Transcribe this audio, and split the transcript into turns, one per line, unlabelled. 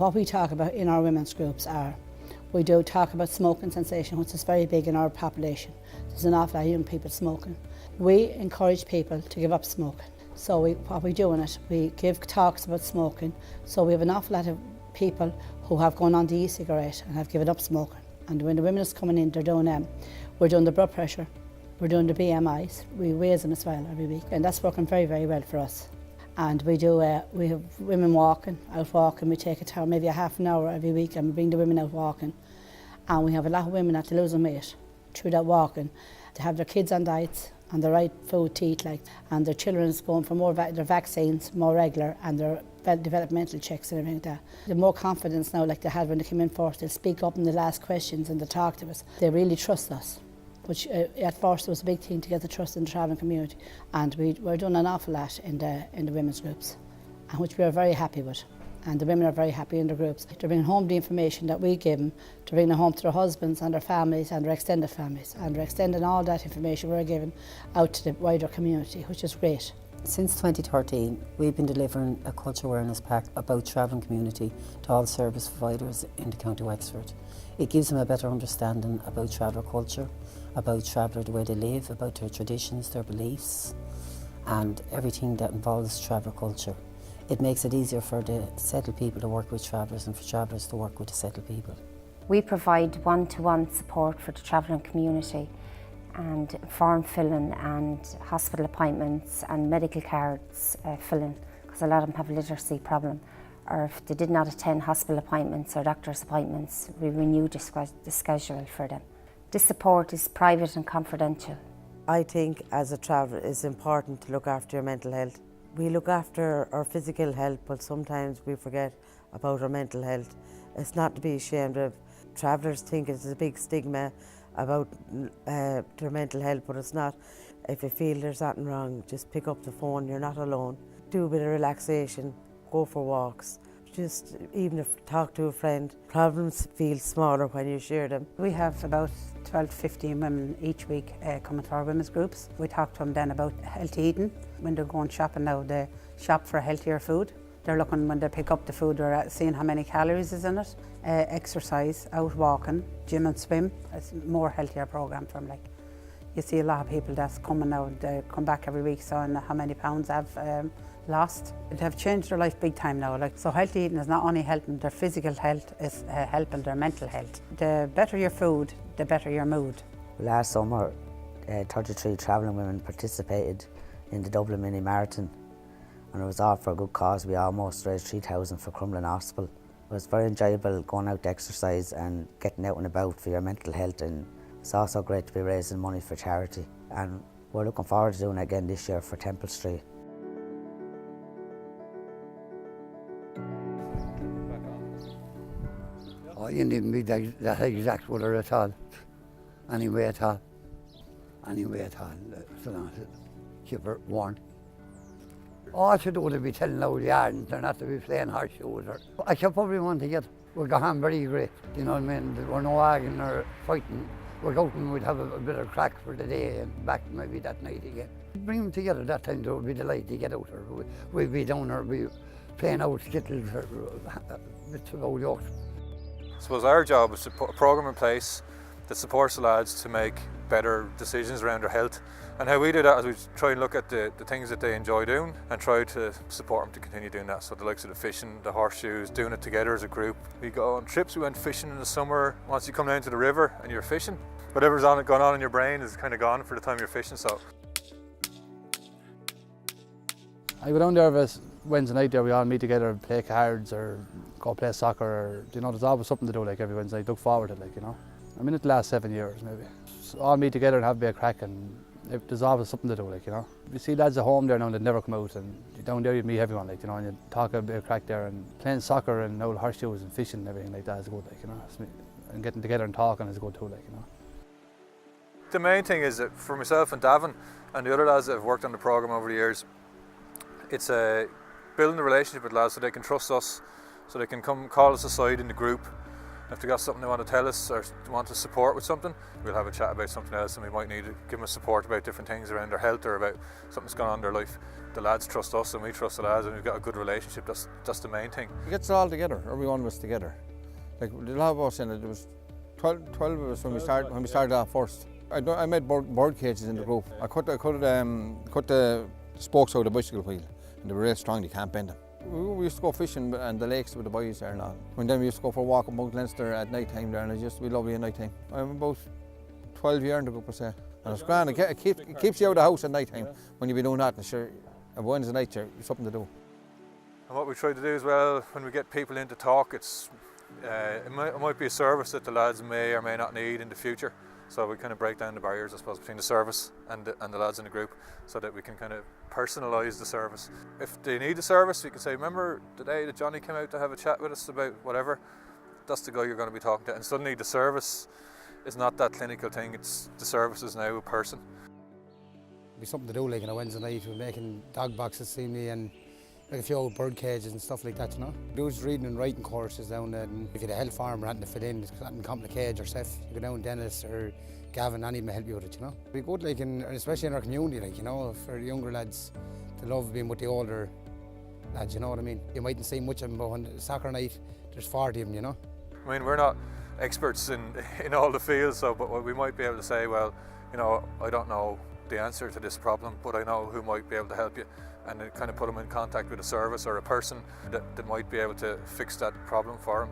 What we talk about in our women's groups are, we do talk about smoking cessation, which is very big in our population. There's an awful lot of young people smoking. We encourage people to give up smoking. So what we do in it, we give talks about smoking. So we have an awful lot of people who have gone on the e-cigarette and have given up smoking. And when the women is coming in, they're doing, we're doing the blood pressure, we're doing the BMIs, we raise them as well every week. And that's working very, very well for us. And we have women out walking, we take it maybe a half an hour every week and we bring the women out walking. And we have a lot of women that are losing weight through that walking. They have their kids on diets and the right food to eat, and their children's going for their vaccines more regular and their developmental checks and everything like that. They're more confidence now, like they had when they came in first. They'll speak up and they'll ask questions and they'll talk to us. They really trust us, which at first was a big thing to get the trust in the travelling community. And we're doing an awful lot in the women's groups, and which we are very happy with. And the women are very happy in their groups. They're bringing home the information that we give them, to bring it home to their husbands and their families and their extended families. And they're extending all that information we're giving out to the wider community, which is great.
Since 2013, we've been delivering a culture awareness pack about travelling community to all service providers in the County Wexford. It gives them a better understanding about traveller culture, about traveller the way they live, about their traditions, their beliefs, and everything that involves traveller culture. It makes it easier for the settled people to work with travellers and for travellers to work with the settled people.
We provide one-to-one support for the travelling community, and form filling and hospital appointments and medical cards filling, because a lot of them have a literacy problem, or if they did not attend hospital appointments or doctor's appointments, we renew the schedule for them. This support is private and confidential.
I think as a traveller it's important to look after your mental health. We look after our physical health, but sometimes we forget about our mental health. It's not to be ashamed of. Travellers think it's a big stigma about their mental health, but it's not. If you feel there's something wrong, just pick up the phone, you're not alone. Do a bit of relaxation, go for walks. Just even if talk to a friend. Problems feel smaller when you share them.
We have about 12 to 15 women each week coming to our women's groups. We talk to them then about healthy eating. When they're going shopping now, they shop for healthier food. They're looking, when they pick up the food, they're seeing how many calories is in it. Exercise, out walking, gym and swim. It's a more healthier programme for them. You see a lot of people that's coming now, they come back every week, so how many pounds I've lost. They have changed their life big time now. So healthy eating is not only helping their physical health, it's helping their mental health. The better your food, the better your mood.
Last summer, 33 travelling women participated in the Dublin Mini Marathon, and it was all for a good cause. We almost raised 3,000 for Crumlin Hospital. It was very enjoyable going out to exercise and getting out and about for your mental health, and it's also great to be raising money for charity, and we're looking forward to doing it again this year for Temple Street.
Oh, you needn't be that exact with her at all. Anyway at all. Anyway at all. So long as keep her warm. All she do to be telling out the yarns, they're not to be playing horseshoes. I should probably want to we'll go home very great, you know what I mean? We're no arguing or fighting. We're out and we'd have a bit of crack for the day and back maybe that night again. Bring them together that time, there would be delight to get out or we'd be down or be playing out skittles or bits of old yokes.
I suppose our job is to put a programme in place that supports the lads to make better decisions around their health. And how we do that is we try and look at the things that they enjoy doing and try to support them to continue doing that. So the likes of the fishing, the horseshoes, doing it together as a group. We go on trips, we went fishing in the summer. Once you come down to the river and you're fishing, whatever's going on in your brain is kind of gone for the time you're fishing. So
I go down there every Wednesday night there, we all meet together and play cards or go play soccer, or there's always something to do every Wednesday night. Look forward to it, I'm in it the last 7 years maybe. So all meet together and have a bit of crack, and there's always something to do, You see lads at home there now that never come out, and down there you meet everyone, and you talk a bit of crack there, and playing soccer and old horseshoes and fishing and everything like that is good, and getting together and talking is good too,
the main thing is that for myself and Davin and the other lads that have worked on the programme over the years, it's building a relationship with lads so they can trust us, so they can come call us aside in the group. If they've got something they want to tell us or want to support with something, we'll have a chat about something else, and we might need to give them support about different things around their health or about something that's gone on in their life. the lads trust us and we trust the lads, and we've got a good relationship. That's the main thing.
It gets us all together, every one of us together. Like a lot of us in it, there was 12 of us when we started off first. I made bird cages in the group. I cut the spokes out of the bicycle wheel, and they were real strong, you can't bend them. We used to go fishing and the lakes with the boys there and all. And then we used to go for a walk up Mount Leinster at night time there, and it used to be lovely at night time. I'm about 12 years in the group, I say. And it's grand, it keeps you out of the house at night time when you be doing that, and sure, on Wednesday night, there's something to do.
And what we try to do as well, when we get people in to talk, it might be a service that the lads may or may not need in the future. So we kind of break down the barriers, I suppose, between the service and the lads in the group, so that we can kind of personalise the service. If they need a service, we can say, remember the day that Johnny came out to have a chat with us about whatever, that's the guy you're going to be talking to. And suddenly the service is not that clinical thing, it's the service is now a person.
It'd be something to do like on a Wednesday night, we're making dog boxes, see me, and like a few old bird cages and stuff like that, you know. Do reading and writing courses down there, and if you had a health farm or anything to fit in, it's something come to the cage or stuff, you go down Dennis or Gavin, any may help you with it, you know. It'd be good, like, especially in our community, like, you know, for the younger lads to love being with the older lads, you know what I mean. You mightn't see much of them, but on soccer night, there's 40 of them, you know.
I mean, we're not experts in all the fields, so but we might be able to say, well, you know, I don't know the answer to this problem, but I know who might be able to help you, and then kind of put them in contact with a service or a person that might be able to fix that problem for them.